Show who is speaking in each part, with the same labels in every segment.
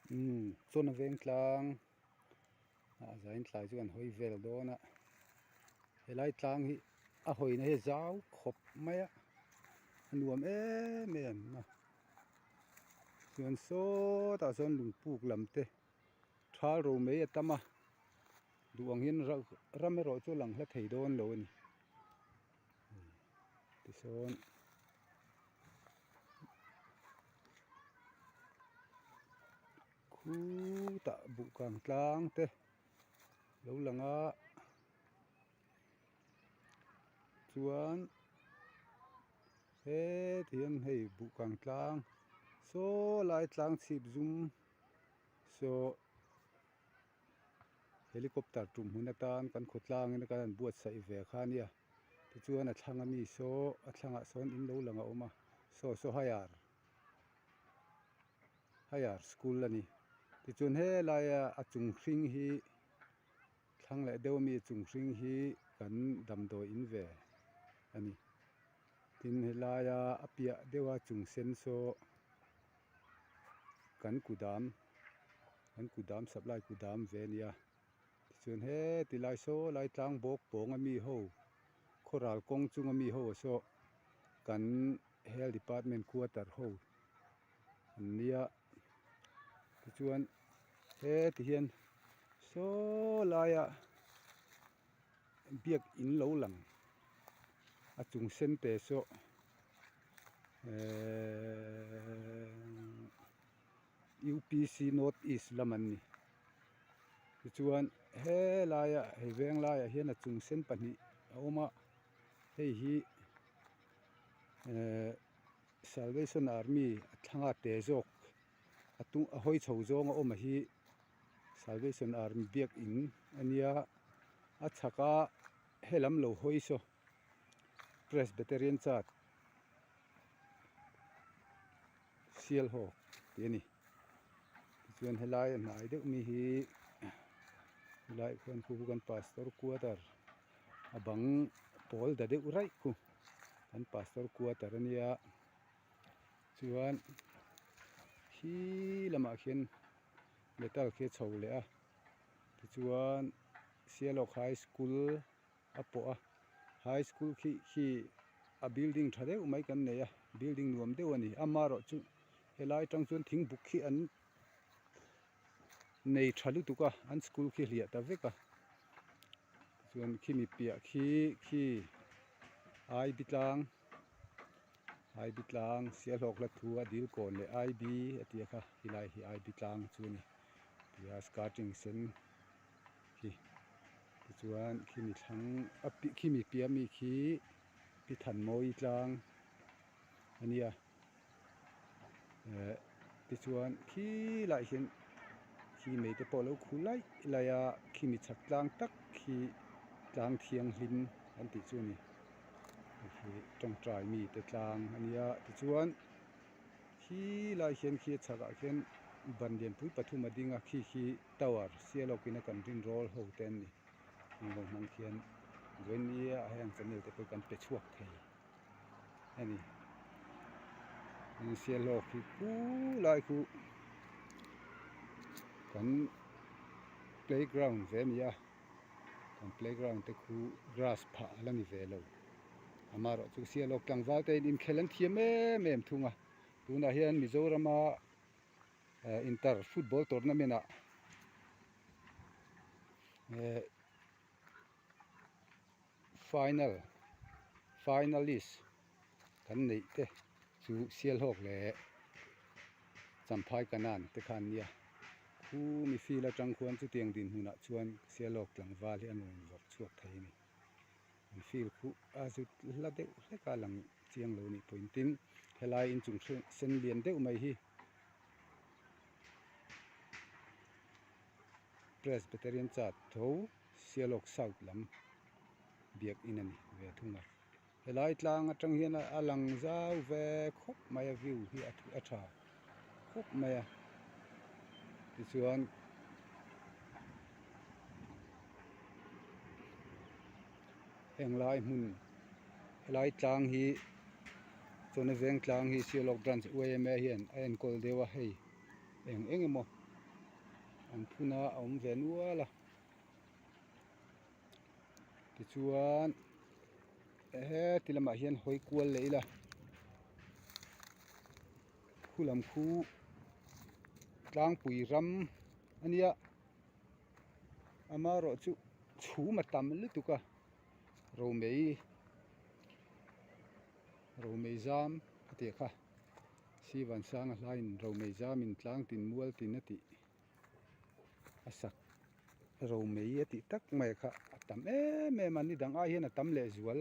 Speaker 1: Chuan a veng tlang zain tlai chu kan hoi vel dawn a helai tlang hi a hoina hi zau khop mai a nuam em na chuan sawtah sawn lungpuk lam te thal ro mai a tam a duang hian ram erawh chu lang hla thei dawn lo ani tisawn khutah buhkang tlang te lo lang a chuan hian hei buhkang tlang saw lai tlang chhip zum saw helicopter tum hun atan kan khawtlang in kan buat sai ve kha nia tichuan a thlang ami saw a thlangah sawn in lo lang a awm a saw hayar school ani tichuan helai a chung hring hi thlang leh deuh mi chung hring hi kan damdawi in ve ani tin helai a piah deuha chung sen saw kan kudam saplai kudam ve nia tichuan he tilai saw lai tlang bawk pawng ami ho kawral kawng chung ami ho saw kan health department quarter ho an nia tichuan heti hian saw laia biak in lo lang a chung sen te saw UPC North East lam an ni tichuan he laia hei veng laia hian a chung sen pahnih a awm a hei hi Salvation Army a thlanga te zawk a hoi chho zawng a awm a hi Salvation Army biak in ania a chhaka helam lo hoi saw Presbyterian Church Sialhawk ti ani tichuan helai a hnai deuh mi hi helai khuan khu kan pastor quarter a bang pawl da deuh raih khu kan pastor quarter ania chuan hi lamah khian metal khe chho le a tichuan Sialhawk High School a pawh a high school khi a building tha deuh mai kan nei a building nuam deuh ani amarawh chu helai tang chuan thingbuk khi an nei tha lutuk a an school khi hliah ta vek a chuan khi mi piah khi ai bitlang Sialhawk la thu a dil kawn le IB atia kha hilai hi ai bitlang chu ni tia starting sen khi tichuan khi mi thlang khi mi piah mi khi pithan mawi tlang ania tichuan khi lai hian khi mei te pawh lo khu lai a khi mi chhak tlang tak khi tlang thiang hlim an ti chu ni khi tawngtai mi te tlang ania tichuan khi lai hian khi chhakah khian ban lian pui pathum a ding a khi tower Sialhawk in a kan rin rawl ho te an ni engmang hmang khian zonia a heng chanel te pawh kan pe chhuak thei ani Sialhawk hi lai khu kan playground ve nia kan playground te khu grass phah lani ve lo amarawh chu Sialhawk tlangval te in khel an thiam em thunga tunah hian Mizoram a inter football tournament a finalist kan nei te chu Sialhawk le Champhai Kanan te khan nia khu mi fil atang khuan chu tiang din hunah chuan Sialhawk tlangval hi an rawn vak chhuak thei ni mi fil khu a chu hla deuh hleka lang chiang lo ni pointin helai in chung sen lian deuh mai hi Presbyterian Church tho Sialhawk South lam biak in ani ve thunga helai tlang atang hian a lang zau ve khawp mai a view hi a tha khawp mai a tichuan henglai hmun helai tlang hi chuan a veng tlang hi Sialhawk branch UAMA hian a enkol deuh a hei eng emaw an phuna om ve nuala ti chuan tilama hian hoi kual leila khulam khu tlang pui ram ania amaro chu chhuma tam lutuka ro mei zam ate kha siwan sang hlain ro mei zam in tlang tin mual tin ati asak ro mei ati tak mai kha tam mani dang a hian atam le zual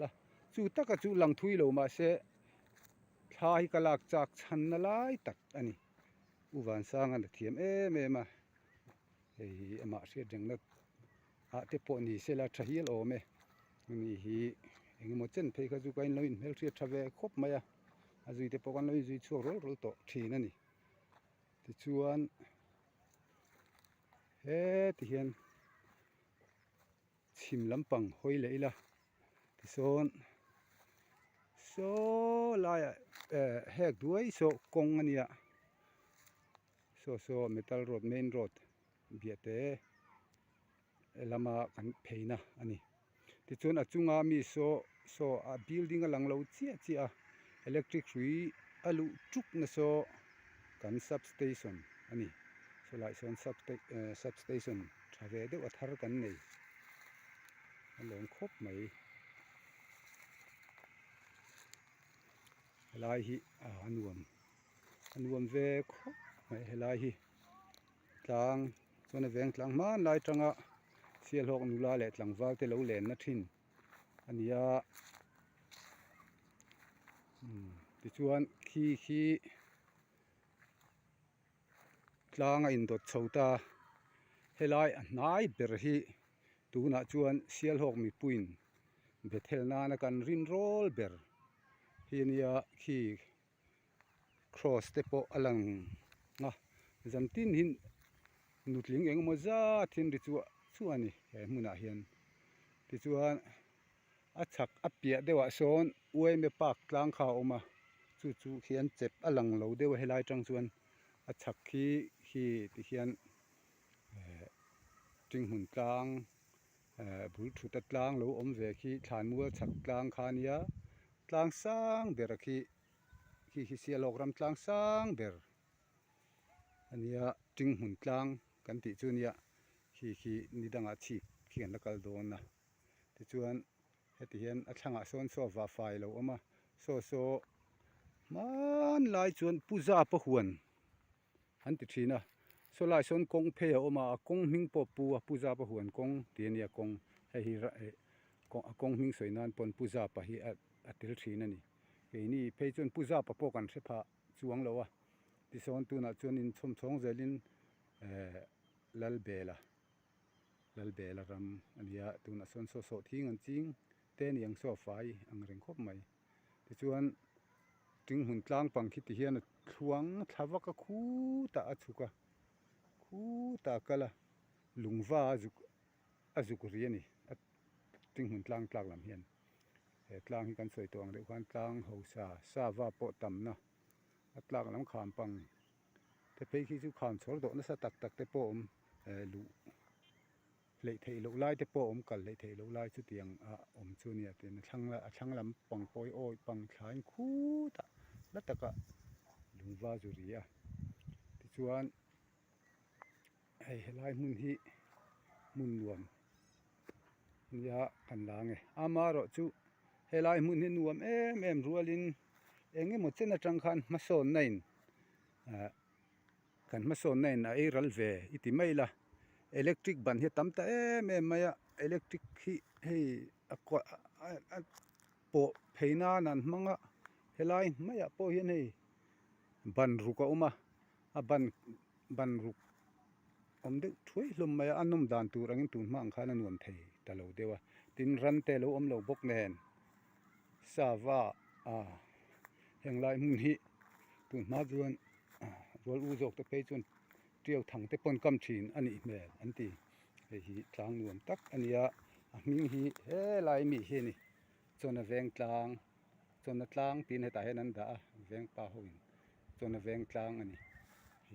Speaker 1: la chu taka chu lang thui lo ma se thai kalak chak chan na lai tak ani uwan sang an thiam ma hei ama hriat rengna a te pawh ni sela thahil awme ni hi engemaw chen phei kha chu kain lo in hmel hriat tha ve khawp mai a zui te pawh kan lo in zui chuak rol tawh thin ani ti chuan ti hian chhim lampang hoi leila ti sawn saw laia hek duai saw kawng ania saw metal road main road biate lama kan pheina ani ti chuan a chunga mi saw a building a lang lo chia electric hrui alu tuk na saw kan substation ani so lai sawn substation thave deuh a thar kan nei a lawm khawp mai helai hi anuam ve khawp mai helai hi tlang chuan a veng tlang man lai tanga sial hawk nula leh tlangval te lo len na thin ania ti chuan khi tlang a in dot chhota helai a hnai ber hi tunah chuan sial hawk mipuin bethel nana kan rin rol ber hi ania khi cross te pawh a lang nga zamtin hin nutling engemaw zat hin ri chu ani he hmunah hian ti chuan a chhak a piah deuhah sawn uaime park tlang kha a awma chu khian chep a lang lo deuh helai tang chuan a chhak hi ti hian tingmun tlang bul thuta tlang lo awm ve khi thlan mual chhak tlang kha ania tlang sang ber khi sial hawk ram tlang sang ber ania tingmun tlang kan tih chu nia khi nidangah chhip khi kan la kal dawn na ti chuan heti hian a thlangah sawn saw va fai lo awma saw man lai chuan puja pahuan an ti thina saw lai sawn kawng phei a awma a kawng hming pawh pu a puja pahuan kawng ti ania kawng hei a kawng hming sawi nan pawn puja pahih a tel thin ani keini phei chuan puja pa pawh kan hre phah chuang lo a ti sawn tunah chuan in chhawm chhawng zelin lal bela ram ania tunah sawn saw thing an ching te niang saw fai ang reng khawp mai ti chuan tingmun tlang pang khi ti hian a thluang thla vaka khutah a chhuka khutah kala lungva a zuk ri ani tingmun tlang tlak lam hian he tlang hi kan sawi tawh ang deuh khan tlang ho sa pawh tam na a tlak lam kham pang te phei khi chu kham chhawr dawh na sa tak te pawh awm luh leih thei lo lai te pawh awm kal leih thei lo lai chu tiang a awm chu nia tin a thlang lam pang pawi awi pang thlain khutah la taka lungva zu ri a ti chuan hei helai hmun hi hmun nuam nia kan la nge amarawh chu helai hmun hi nuam em rualin engemaw chen atang khan hmasawn na in kan hmasawn na in a ei ral ve i ti mai la electric ban hi tam ta em mai a electric hi hei a pawh pheina nan hmanga helai mai a pawh hian hei ban ruk a awma a ban ruk awm deuh thuai hlawm mai a anawm dan tur angin tun hma ang khan a nuam thei ta lo deuh a tin ran te lo awm lo bawk nen sava henglai hmun hi tun hma chuan rual u zawk te phei chuan tiau thang te pawn kam thin anih hmel an ti hei hi tlang nuam tak ania a hming hi helai mi hi ni chawn a veng tlang chawn a tlang tin hetah hian an dah a veng pa hoin chawn a veng tlang ani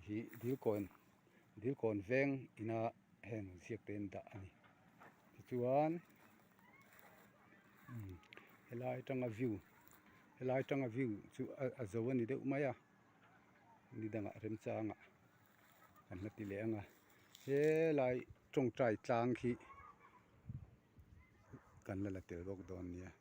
Speaker 1: hi dilkawn dil kon veng ina heng ziak ten da ani chuan helai tanga view chu a zo ani deuh mai a ni dangah rem changah kan hna ti le anga helai tawngtai tlang khi kan la la tel bawk dawn nia